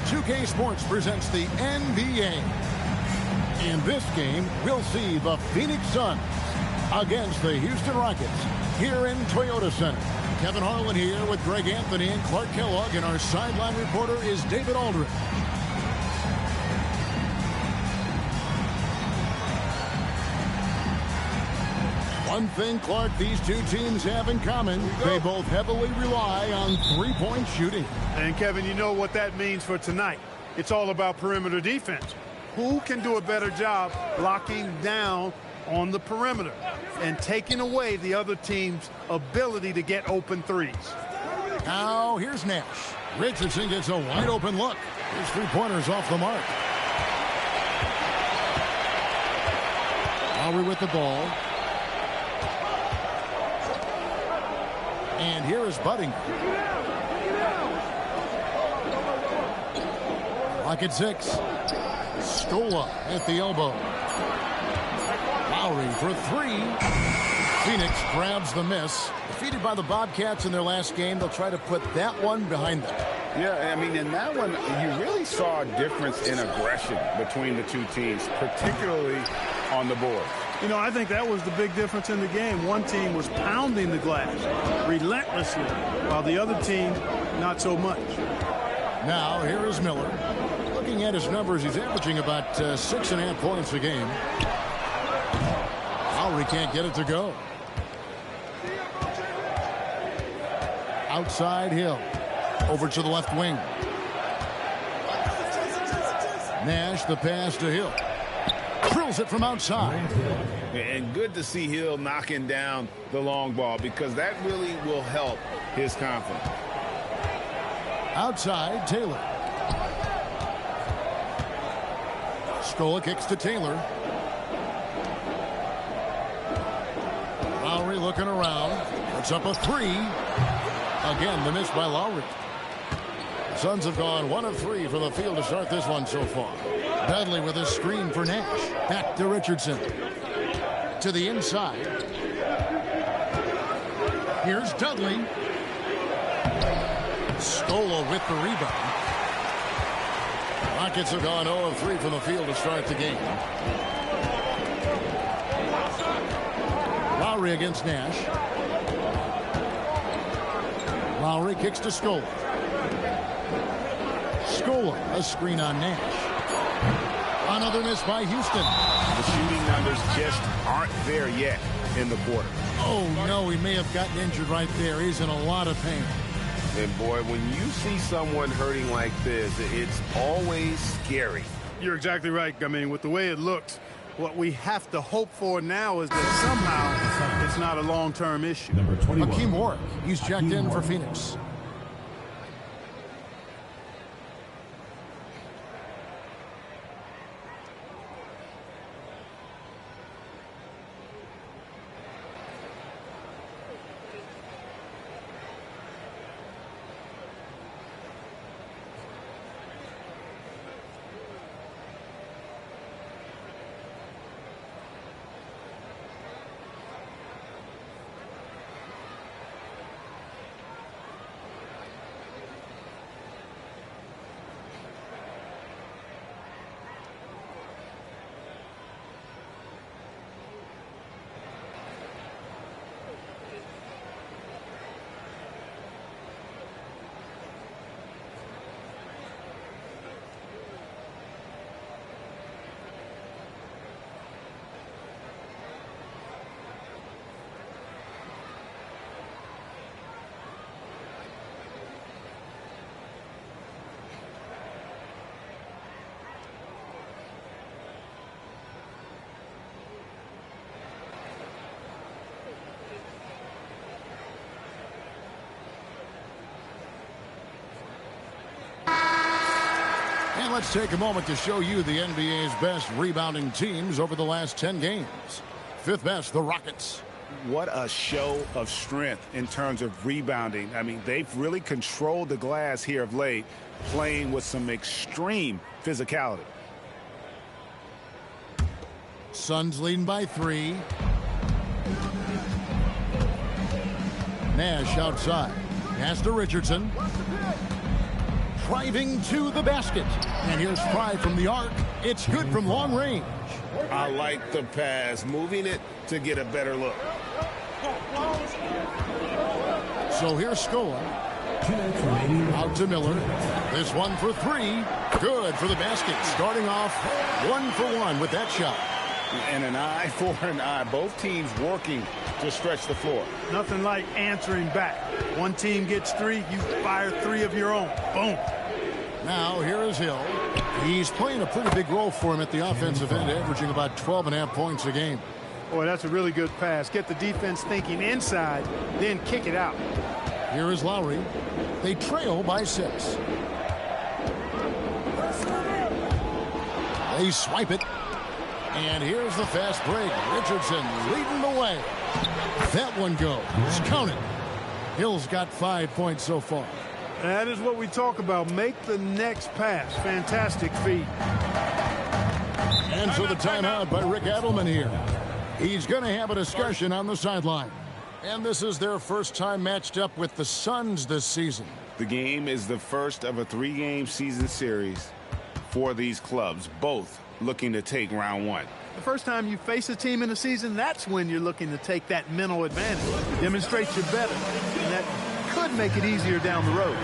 2K Sports presents the NBA. In this game, we'll see the Phoenix Suns against the Houston Rockets here in Toyota Center. Kevin Harlan here with Greg Anthony and Clark Kellogg, and our sideline reporter is David Aldridge. One thing, Clark, these two teams have in common, they both heavily rely on three-point shooting. And, Kevin, you know what that means for tonight. It's all about perimeter defense. Who can do a better job locking down on the perimeter and taking away the other team's ability to get open threes? Now, here's Nash. Richardson gets a wide-open look. His three-pointers off the mark. Lowry with the ball. And here is Budding. Clock at 6. Scola at the elbow. Lowry for 3. Phoenix grabs the miss. Defeated by the Bobcats in their last game, they'll try to put that one behind them. Yeah, I mean, in that one, you really saw a difference in aggression between the two teams, particularly on the board. You know, I think that was the big difference in the game. One team was pounding the glass relentlessly, while the other team, not so much. Now, here is Miller. Looking at his numbers, he's averaging about 6.5 points a game. Lowry can't get it to go. Outside Hill. Over to the left wing. Nash, the pass to Hill. Drills it from outside. And good to see Hill knocking down the long ball, because that really will help his confidence. Outside, Taylor. Scola kicks to Taylor. Lowry looking around. Puts up a 3. Again, the miss by Lowry. The Suns have gone 1 of 3 from the field to start this one so far. Dudley with a screen for Nash. Back to Richardson. To the inside. Here's Dudley. Scola with the rebound. Rockets have gone 0 of 3 from the field to start the game. Lowry against Nash. Lowry kicks to Scola. Scola, a screen on Nash. Another miss by Houston. The shooting numbers just aren't there yet in the quarter. Oh, no, he may have gotten injured right there. He's in a lot of pain. And, boy, when you see someone hurting like this, it's always scary. You're exactly right. I mean, with the way it looks, what we have to hope for now is that somehow it's not a long-term issue. Number 21. Hakeem Warwick, he's checked in for Phoenix. And let's take a moment to show you the NBA's best rebounding teams over the last 10 games. Fifth best, the Rockets. What a show of strength in terms of rebounding. I mean, they've really controlled the glass here of late, playing with some extreme physicality. Suns leading by 3. Nash outside. Pass to Richardson. driving to the basket. And here's Fry from the arc. It's good from long range. I like the pass, moving it to get a better look. So here's Scola. Out to Miller. This one for three. Good for the basket. Starting off 1 for 1 with that shot. And an eye for an eye. Both teams working to stretch the floor. Nothing like answering back. One team gets 3, you fire 3 of your own. Boom. Now here is Hill. He's playing a pretty big role for him at the offensive end, averaging about 12.5 points a game. Boy, that's a really good pass. Get the defense thinking inside, then kick it out. Here is Lowry. They trail by 6. They swipe it. And here's the fast break. Richardson leading the way. That one goes. Count it. Hill's got 5 points so far. That is what we talk about. Make the next pass. Fantastic feed. And so the timeout by Rick Adelman here. He's going to have a discussion on the sideline. And this is their first time matched up with the Suns this season. The game is the first of a 3-game season series for these clubs, both looking to take round 1. The first time you face a team in a season, that's when you're looking to take that mental advantage. Demonstrate you're better. And that could make it easier down the road.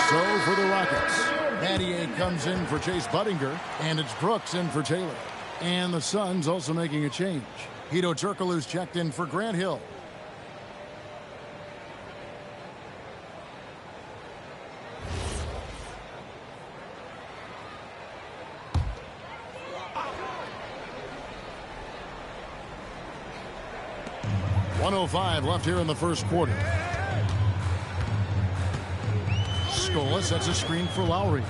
So for the Rockets, Battier comes in for Chase Budinger, and it's Brooks in for Taylor. And the Suns also making a change. Hedo Turkoglu's checked in for Grant Hill. .105 left here in the first quarter. Scola sets a screen for Lowry.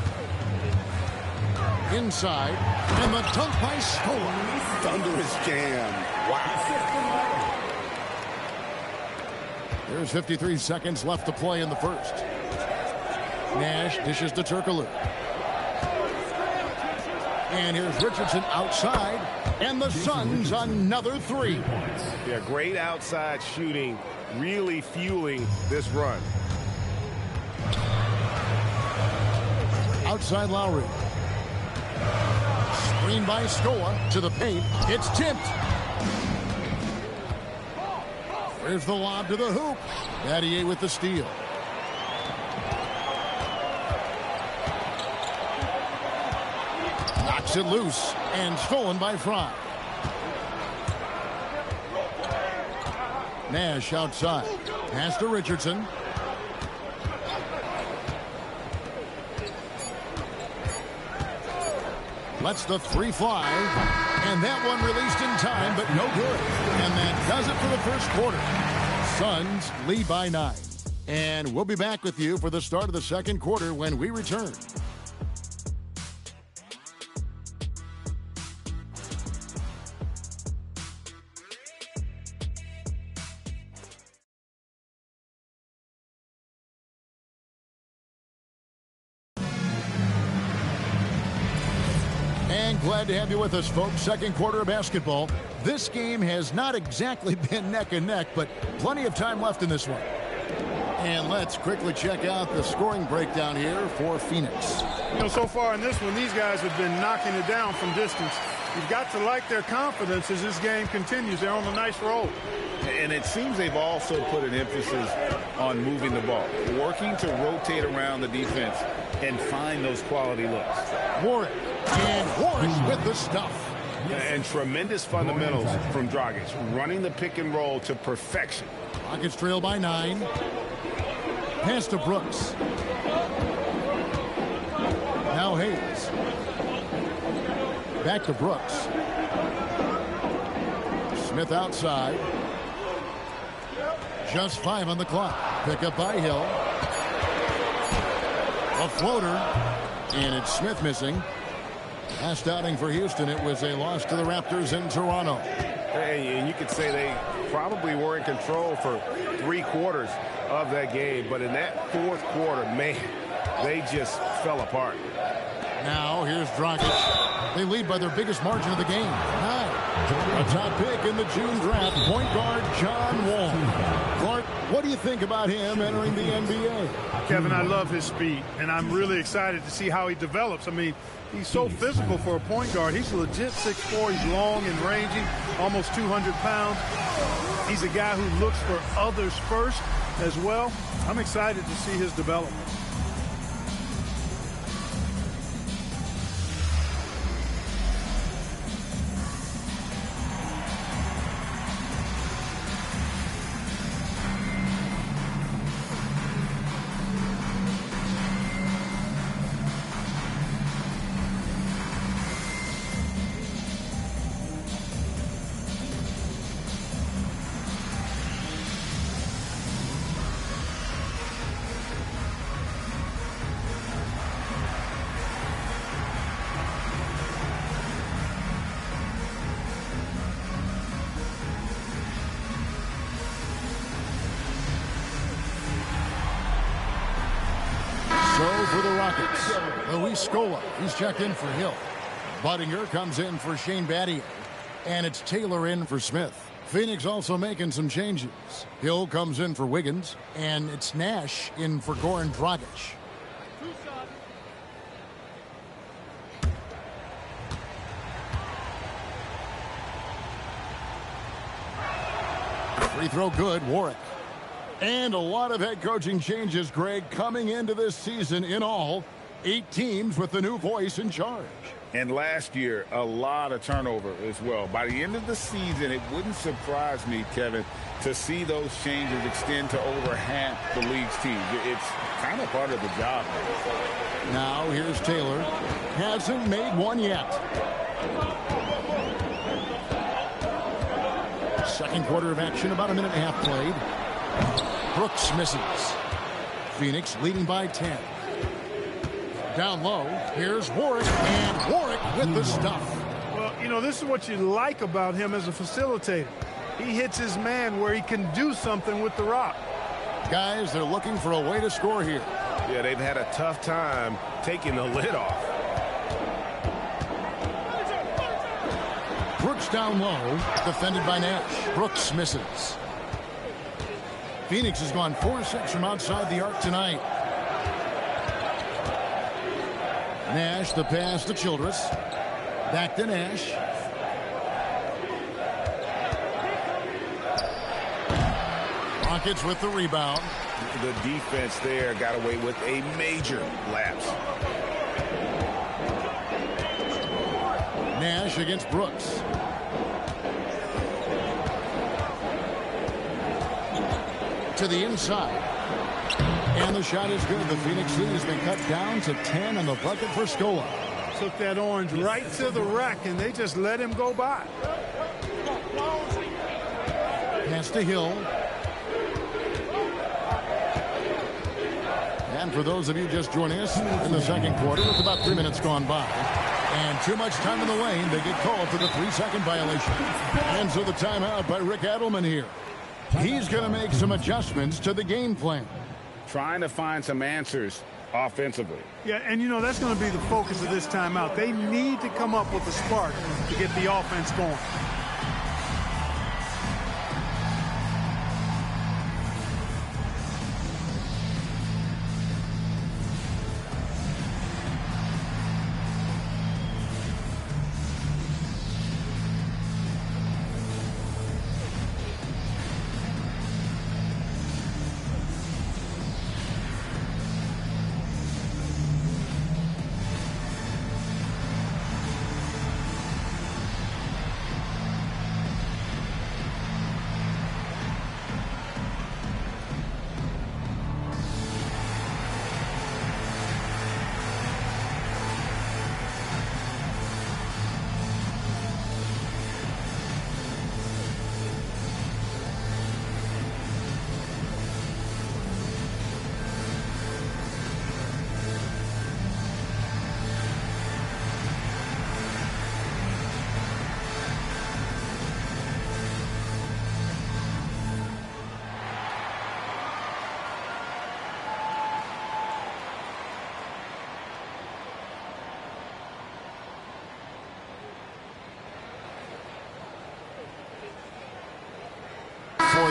Inside, and the dunk by Scola. Thunderous jam. Wow. There's 53 seconds left to play in the first. Nash dishes to Turkoglu. And here's Richardson outside, and the Suns another 3. Yeah, great outside shooting, really fueling this run. Outside Lowry. Screen by Scola to the paint. It's tipped. There's the lob to the hoop. Battier with the steal. Knocks it loose and stolen by Fry. Nash outside. Pass to Richardson. Lets the 3 fly. And that one released in time, but no good. And that does it for the first quarter. Suns lead by 9. And we'll be back with you for the start of the second quarter when we return. Glad to have you with us, folks. Second quarter of basketball. This game has not exactly been neck and neck, but plenty of time left in this one. And let's quickly check out the scoring breakdown here for Phoenix. So far in this one, these guys have been knocking it down from distance. You've got to like their confidence as this game continues. They're on a nice roll. And it seems they've also put an emphasis on moving the ball, working to rotate around the defense and find those quality looks. Warwick, and Warwick with the stuff. And tremendous fundamentals from Dragic, running the pick and roll to perfection. Rockets trail by 9. Pass to Brooks. Now Hayes. Back to Brooks. Smith outside. Just 5 on the clock. Pick up by Hill. A floater. And it's Smith missing. Last outing for Houston, it was a loss to the Raptors in Toronto. And you could say they probably were in control for 3 quarters of that game. But in that 4th quarter, man, they just fell apart. Now here's Dragic. They lead by their biggest margin of the game, 9. A top pick in the June draft, point guard John Wall. Clark, what do you think about him entering the NBA? Kevin, I love his speed, and I'm really excited to see how he develops. I mean, he's so physical for a point guard. He's legit 6'4". He's long and rangy, almost 200 pounds. He's a guy who looks for others first as well. I'm excited to see his development. For the Rockets, Luis Scola, he's checked in for Hill. Budinger comes in for Shane Battier. And it's Taylor in for Smith. Phoenix also making some changes. Hill comes in for Wiggins. And it's Nash in for Goran Dragic. Free throw good, Warwick. And a lot of head coaching changes, Greg, coming into this season. In all, 8 teams with the new voice in charge. And last year, a lot of turnover as well. By the end of the season, it wouldn't surprise me, Kevin, to see those changes extend to over half the league's teams. It's kind of part of the job. Now here's Taylor. Hasn't made one yet. Second quarter of action, about a minute and a half played. Brooks misses. Phoenix leading by 10. Down low, here's Warwick, and Warwick with the stuff. Well, this is what you like about him as a facilitator. He hits his man where he can do something with the rock. Guys, they're looking for a way to score here. Yeah, they've had a tough time taking the lid off. Brooks down low, defended by Nash. Brooks misses. Phoenix has gone 4-6 from outside the arc tonight. Nash, the pass to Childress. Back to Nash. Rockets with the rebound. The defense there got away with a major lapse. Nash against Brooks. To the inside. And the shot is good. The Phoenix lead has been cut down to 10 on the bucket for Scola. Took that orange right to the rack, and they just let him go by. Pass to Hill. And for those of you just joining us in the second quarter, with about 3 minutes gone by. And too much time in the lane, they get called for the 3-second violation. And so the timeout by Rick Adelman here. He's going to make some adjustments to the game plan. Trying to find some answers offensively. Yeah, and that's going to be the focus of this timeout. They need to come up with a spark to get the offense going.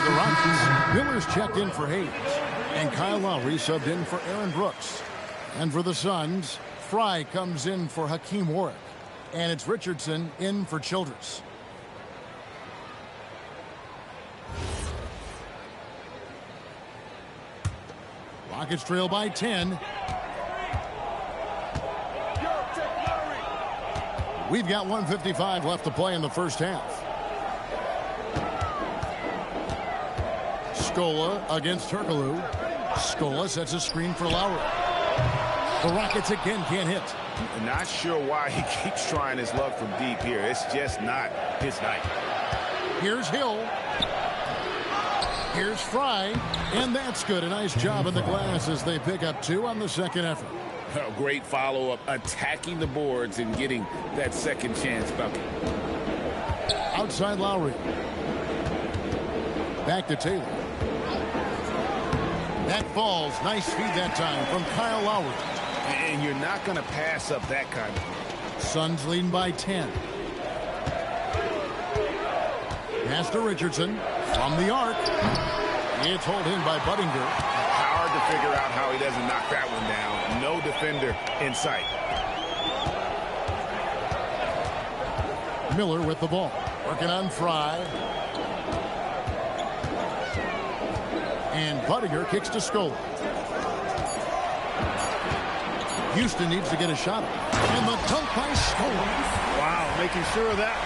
For the Rockets, Miller's checked in for Hayes. And Kyle Lowry subbed in for Aaron Brooks. And for the Suns, Fry comes in for Hakeem Warwick. And it's Richardson in for Childress. Rockets trail by 10. We've got 1:55 left to play in the first half. Scola against Turkoglu. Scola sets a screen for Lowry. The Rockets again can't hit. Not sure why he keeps trying his luck from deep here. It's just not his night. Here's Hill. Here's Fry. And that's good. A nice job in the glass as they pick up 2 on the second effort. A great follow-up, attacking the boards and getting that second chance bucket. Outside Lowry. Back to Taylor. That falls. Nice feed that time from Kyle Lowry. And you're not going to pass up that kind of. Suns leading by 10. Pass to Richardson from the arc. It's hauled in by Budinger. Hard to figure out how he doesn't knock that one down. No defender in sight. Miller with the ball. Working on Fry. And Budinger kicks to Scola. Houston needs to get a shot. And the dunk by Scola. Wow, making sure of that.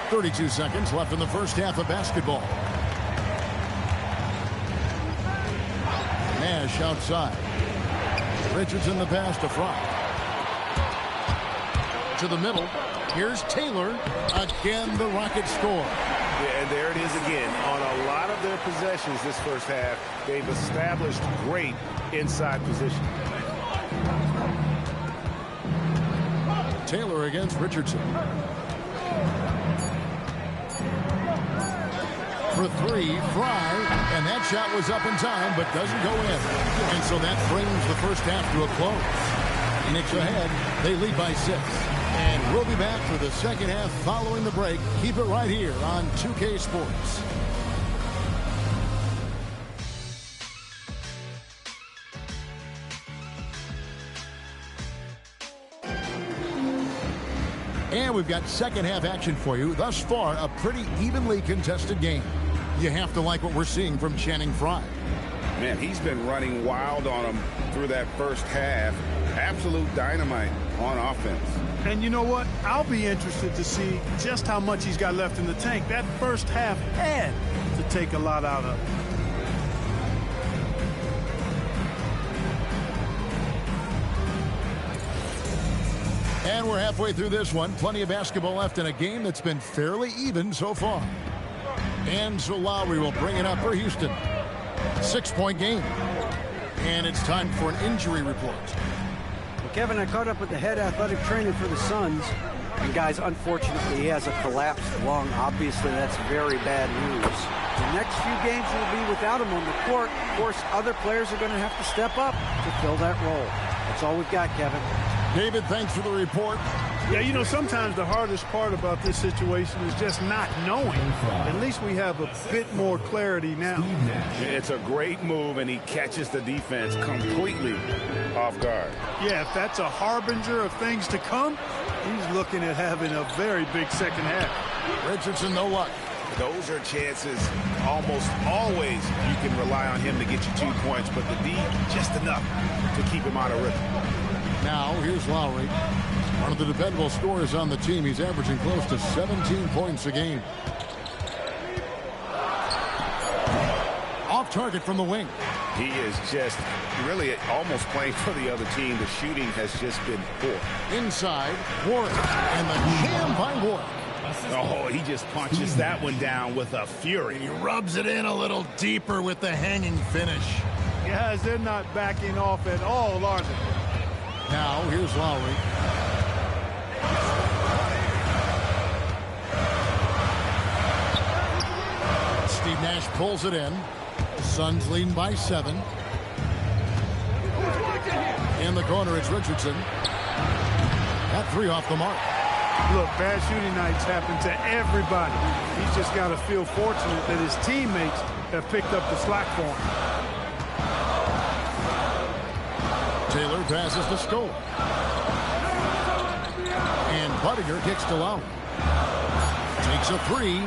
32 seconds left in the first half of basketball. Nash outside. Richardson the pass to Fry. To the middle. Here's Taylor. Again, the Rockets score. Yeah, and there it is again. On a lot of their possessions this first half, they've established great inside position. Taylor against Richardson. For 3, Fry, and that shot was up in time, but doesn't go in. And so that brings the first half to a close. Phoenix ahead. They lead by 6. And we'll be back for the second half following the break. Keep it right here on 2K Sports. And we've got second half action for you. Thus far, a pretty evenly contested game. You have to like what we're seeing from Channing Frye. Man, he's been running wild on him through that first half. Absolute dynamite on offense. And you know what? I'll be interested to see just how much he's got left in the tank. That first half had to take a lot out of it. And we're halfway through this one. Plenty of basketball left in a game that's been fairly even so far. And so Lowry will bring it up for Houston. 6-point game. And it's time for an injury report. Well, Kevin, I caught up with the head athletic trainer for the Suns. And guys, unfortunately, he has a collapsed lung. Obviously, that's very bad news. The next few games will be without him on the court. Of course, other players are going to have to step up to fill that role. That's all we've got, Kevin. David, thanks for the report. Yeah, you know, sometimes the hardest part about this situation is just not knowing. At least we have a bit more clarity now. It's a great move, and he catches the defense completely off guard. Yeah, if that's a harbinger of things to come, he's looking at having a very big second half. Richardson, no luck. Those are chances almost always you can rely on him to get you 2 points, but the D, just enough to keep him out of rhythm. Now, here's Lowry. One of the dependable scorers on the team. He's averaging close to 17 points a game. Off target from the wing. He is just really almost playing for the other team. The shooting has just been poor. Inside, Warwick. And the jam by Warwick. Oh, he just punches that one down with a fury. He rubs it in a little deeper with the hanging finish. Guys, they're not backing off at all, are they? Now, here's Lowry. Steve Nash pulls it in. Suns leading by 7. In the corner, it's Richardson. That 3 off the mark. Look, bad shooting nights happen to everybody. He's just got to feel fortunate that his teammates have picked up the slack for him. Taylor passes to Stoll. And Budinger kicks to Lowry. Takes a three.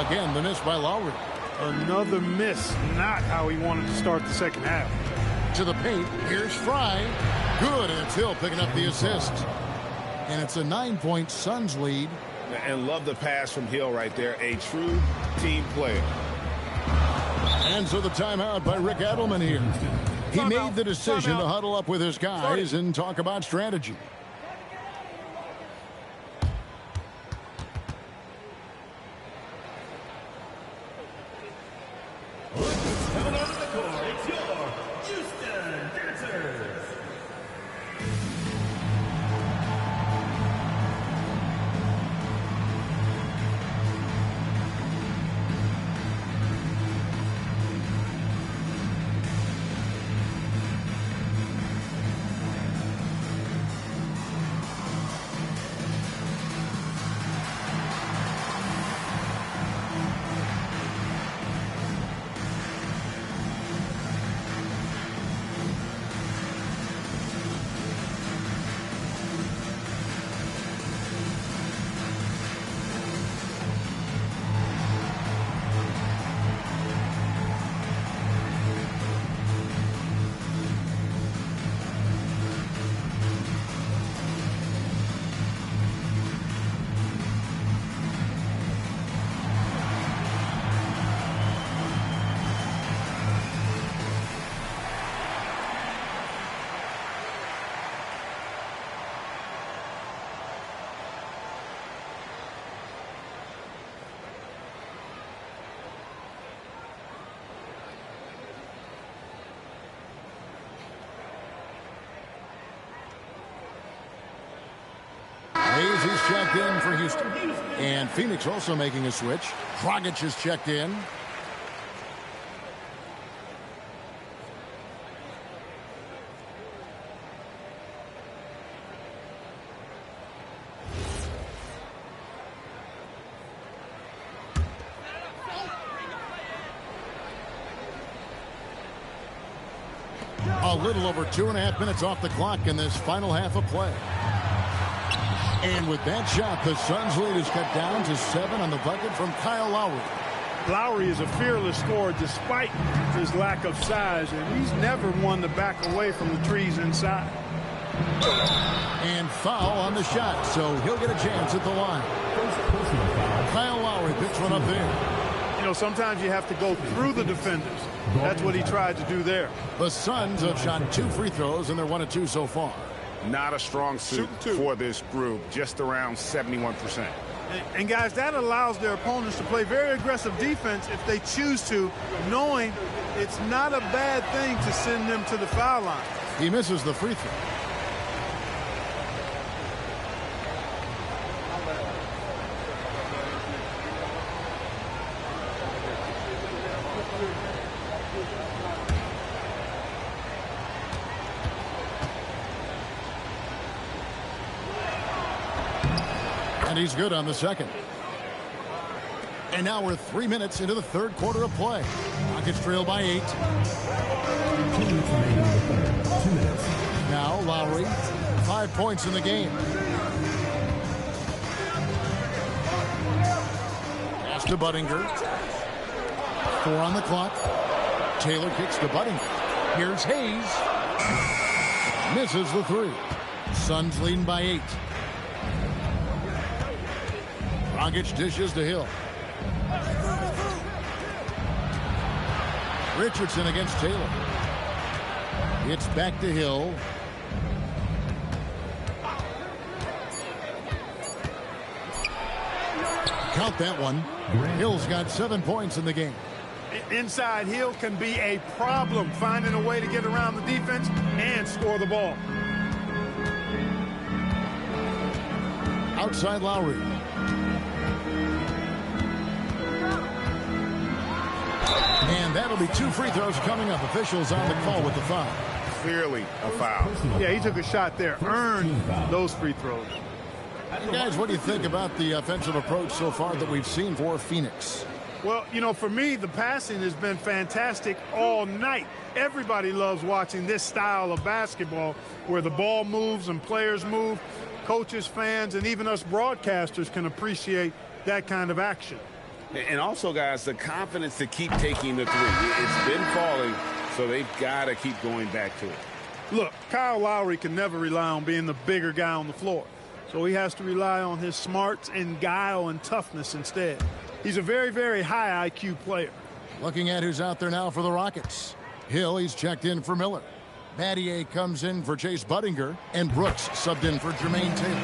Again, the miss by Lowry. Another miss. Not how he wanted to start the second half. To the paint. Here's Fry. Good, and it's Hill picking up the assist. And it's a 9-point Suns lead. And love the pass from Hill right there. A true team player. And so the timeout by Rick Adelman here. He made the decision to huddle up with his guys and talk about strategy. Hayes is checked in for Houston. And Phoenix also making a switch. Dragic is checked in. A little over 2.5 minutes off the clock in this final half of play. And with that shot, the Suns lead is cut down to 7 on the bucket from Kyle Lowry. Lowry is a fearless scorer despite his lack of size, and he's never one to back away from the trees inside. And foul on the shot, so he'll get a chance at the line. Kyle Lowry picks one up there. You know, sometimes you have to go through the defenders. That's what he tried to do there. The Suns have shot 2 free throws, and they're 1 of 2 so far. Not a strong suit for this group, just around 71%. And guys, that allows their opponents to play very aggressive defense if they choose to, knowing it's not a bad thing to send them to the foul line. He misses the free throw. And he's good on the second. And now we're 3 minutes into the third quarter of play. Rockets trail by 8. 2 minutes remaining in the third. 2 minutes. Now Lowry, 5 points in the game. Pass to Budinger. 4 on the clock. Taylor kicks to Budinger. Here's Hayes. Misses the 3. Suns leading by 8. Dragic dishes to Hill. Richardson against Taylor. It's back to Hill. Count that one. Hill's got 7 points in the game. Inside, Hill can be a problem, finding a way to get around the defense and score the ball. Outside Lowry. And that'll be 2 free throws coming up. Officials on the call with the foul. Clearly a foul. Yeah, he took a shot there, earned those free throws. And guys, what do you think about the offensive approach so far that we've seen for Phoenix? Well, you know, for me, the passing has been fantastic all night. Everybody loves watching this style of basketball where the ball moves and players move. Coaches, fans, and even us broadcasters can appreciate that kind of action. And also, guys, the confidence to keep taking the three. It's been falling, so they've got to keep going back to it. Look, Kyle Lowry can never rely on being the bigger guy on the floor. So he has to rely on his smarts and guile and toughness instead. He's a very, very high IQ player. Looking at who's out there now for the Rockets. Hill, he's checked in for Miller. Battier comes in for Chase Budinger. And Brooks subbed in for Jermaine Taylor.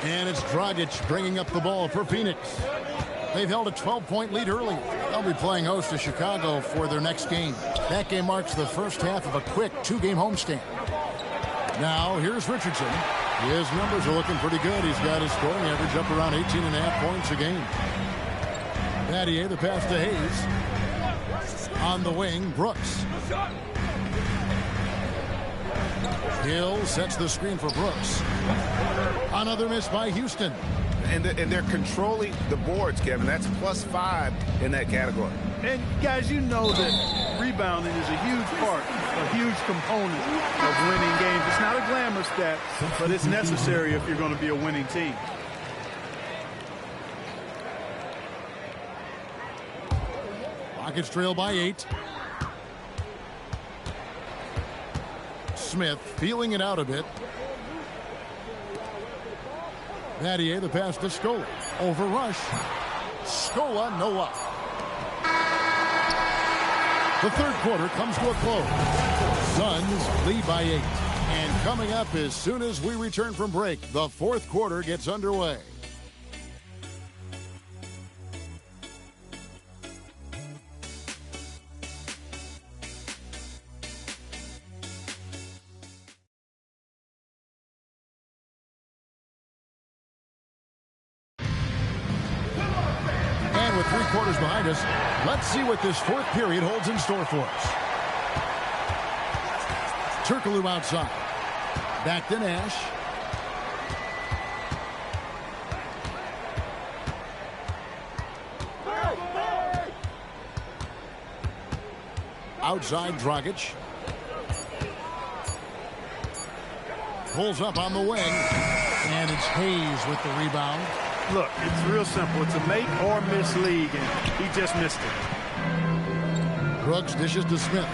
And it's Dragic bringing up the ball for Phoenix. They've held a 12-point lead early. They'll be playing host to Chicago for their next game. That game marks the first half of a quick two-game homestand. Now, here's Richardson. His numbers are looking pretty good. He's got his scoring average up around 18.5 points a game. Battier, the pass to Hayes. On the wing, Brooks. Hill sets the screen for Brooks. Another miss by Houston. And they're controlling the boards, Kevin. That's +5 in that category. And, guys, you know that rebounding is a huge part, a huge component of winning games. It's not a glamour stat, but it's necessary if you're going to be a winning team. Rockets trail by 8. Smith feeling it out a bit. Battier, the pass to Scola. Over rush. Scola, no up. The third quarter comes to a close. Suns lead by 8. And coming up as soon as we return from break, the fourth quarter gets underway. And with 3 quarters behind us, let's see what this fourth period holds in store for us. Turkoglu outside. Back to Nash. Outside Dragic. Pulls up on the wing. And it's Hayes with the rebound. Look, it's real simple. It's a make or miss league, and he just missed it. Brooks dishes to Smith.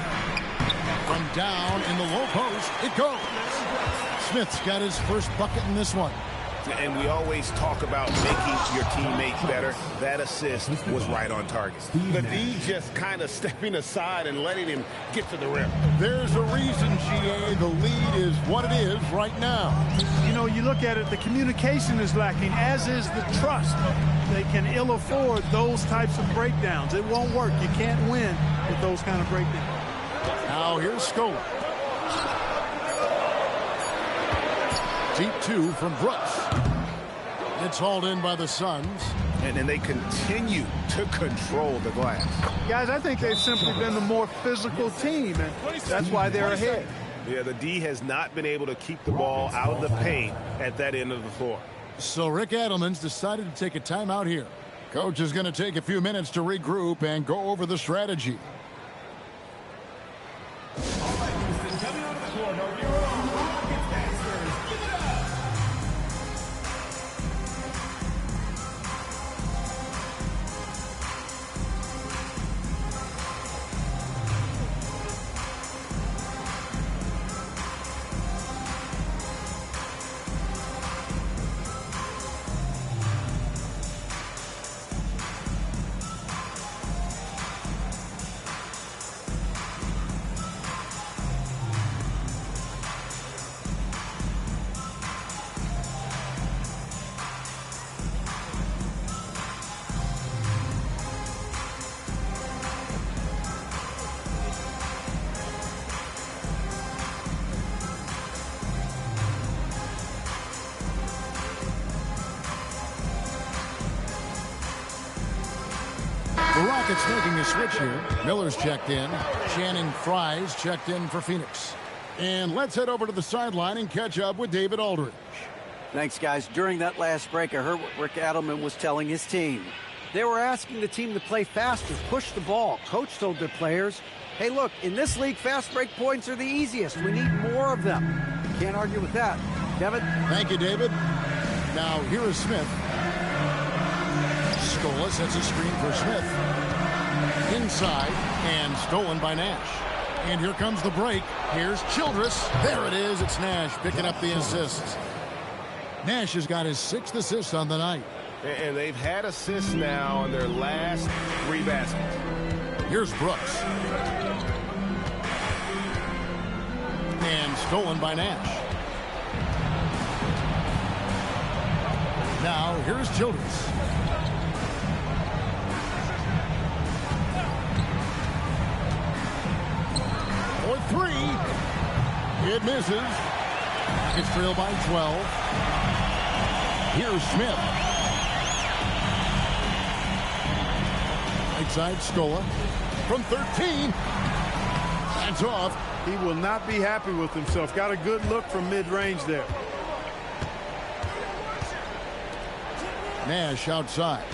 From down in the low post, it goes. Smith's got his first bucket in this one. And we always talk about making your teammates better. That assist was right on target. The D just kind of stepping aside and letting him get to the rim. There's a reason, GA, the lead is what it is right now. You know, you look at it, the communication is lacking, as is the trust. They can ill afford those types of breakdowns. It won't work. You can't win with those kind of breakdowns. Now here's Scola. Deep 2 from Brooks. It's hauled in by the Suns. And they continue to control the glass. Guys, I think they've simply been the more physical team, and that's why they're ahead. Yeah, the D has not been able to keep the ball out of the paint at that end of the floor. So Rick Adelman's decided to take a timeout here. Coach is going to take a few minutes to regroup and go over the strategy. The Rockets making a switch here. Miller's checked in. Channing Frye's checked in for Phoenix. And let's head over to the sideline and catch up with David Aldridge. Thanks, guys. During that last break, I heard what Rick Adelman was telling his team. They were asking the team to play faster, push the ball. Coach told their players, hey, look, in this league, fast break points are the easiest. We need more of them. Can't argue with that. Kevin? Thank you, David. Now, here is Smith. Scola sets a screen for Smith. Inside, and stolen by Nash. And here comes the break. Here's Childress. There it is. It's Nash picking up the assists. Nash has got his 6th assist on the night. And they've had assists now on their last 3 baskets. Here's Brooks. And stolen by Nash. Now, here's Childress. For 3. It misses. It's trailed by 12. Here's Smith. Right side, Scola. From 13. That's off. He will not be happy with himself. Got a good look from mid-range there. Nash outside.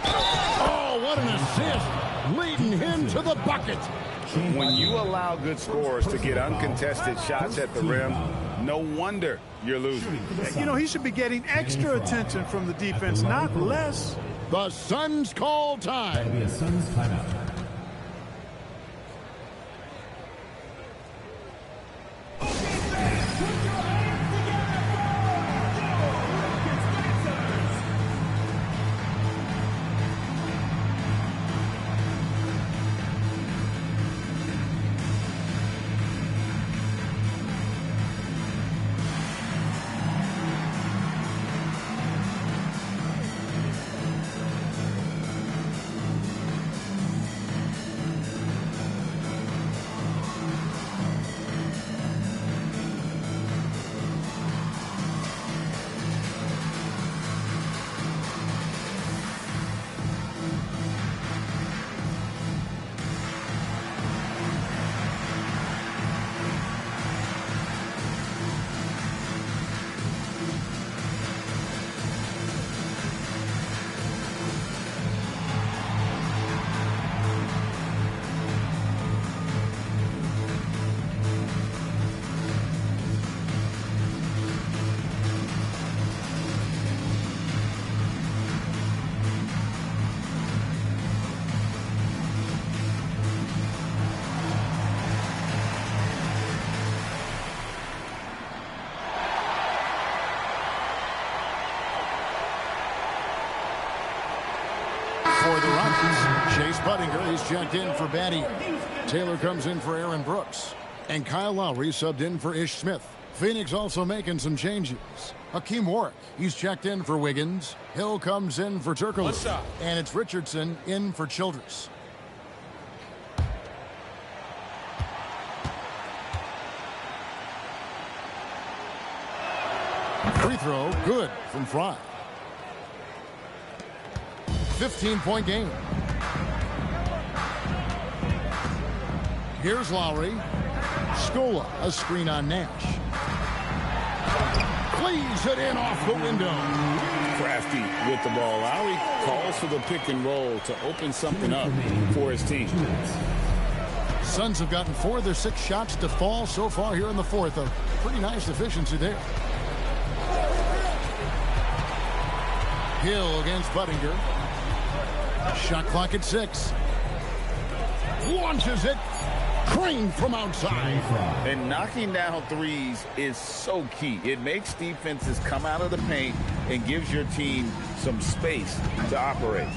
Oh, what an assist. Leading him to the bucket. When you allow good scorers to get uncontested shots at the rim, no wonder you're losing. You know, he should be getting extra attention from the defense, not less. The Suns call That'll time. be a Suns timeout. For the Rockets, Chase Budinger is checked in for Battier. Taylor comes in for Aaron Brooks. And Kyle Lowry subbed in for Ish Smith. Phoenix also making some changes. Hakeem Warwick, he's checked in for Wiggins. Hill comes in for Turkoglu. And it's Richardson in for Childress. Free throw, good from Fry. 15-point game. Here's Lowry. Scola, a screen on Nash. Flees it in off the window. Crafty with the ball. Lowry calls for the pick and roll to open something up for his team. Suns have gotten 4 of their 6 shots to fall so far here in the 4th. A pretty nice efficiency there. Hill against Budinger. Shot clock at 6. Launches it. Crane from outside. And knocking down threes is so key. It makes defenses come out of the paint and gives your team some space to operate.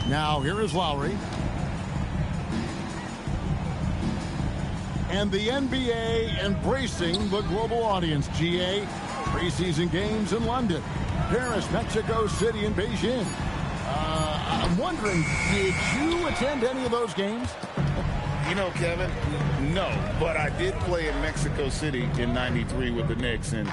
Now here is Lowry. And the NBA embracing the global audience. GA, preseason games in London, Paris, Mexico City, and Beijing. I'm wondering, did you attend any of those games? You know, Kevin, no, but I did play in Mexico City in '93 with the Knicks, and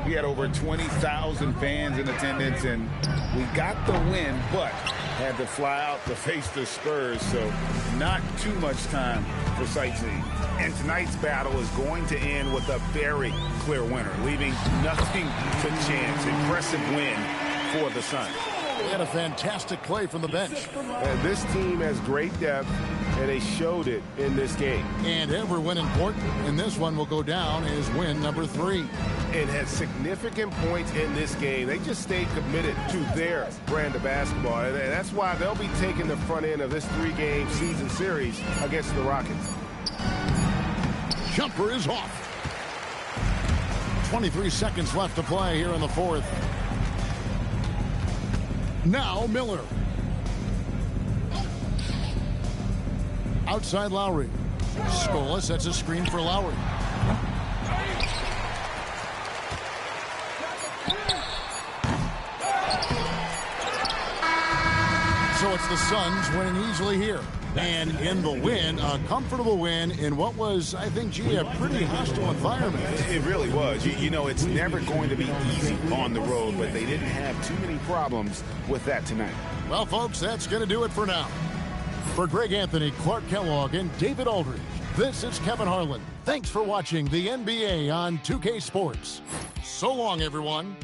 We had over 20,000 fans in attendance, and we got the win, but had to fly out to face the Spurs, so not too much time for sightseeing. And tonight's battle is going to end with a very clear winner, leaving nothing to chance. Impressive win for the Suns. They had a fantastic play from the bench. And this team has great depth, and they showed it in this game. And every win important, and this one will go down as win number 3. And had significant points in this game. They just stayed committed to their brand of basketball. And that's why they'll be taking the front end of this 3-game season series against the Rockets. Jumper is off. 23 seconds left to play here in the fourth. Now Miller. Outside Lowry. Scola sets a screen for Lowry. So it's the Suns winning easily here. And in the win, a comfortable win in what was, I think, a pretty hostile environment. It really was. You know, it's never going to be easy on the road, but they didn't have too many problems with that tonight. Well, folks, that's going to do it for now. For Greg Anthony, Clark Kellogg, and David Aldridge, this is Kevin Harlan. Thanks for watching the NBA on 2K Sports. So long, everyone.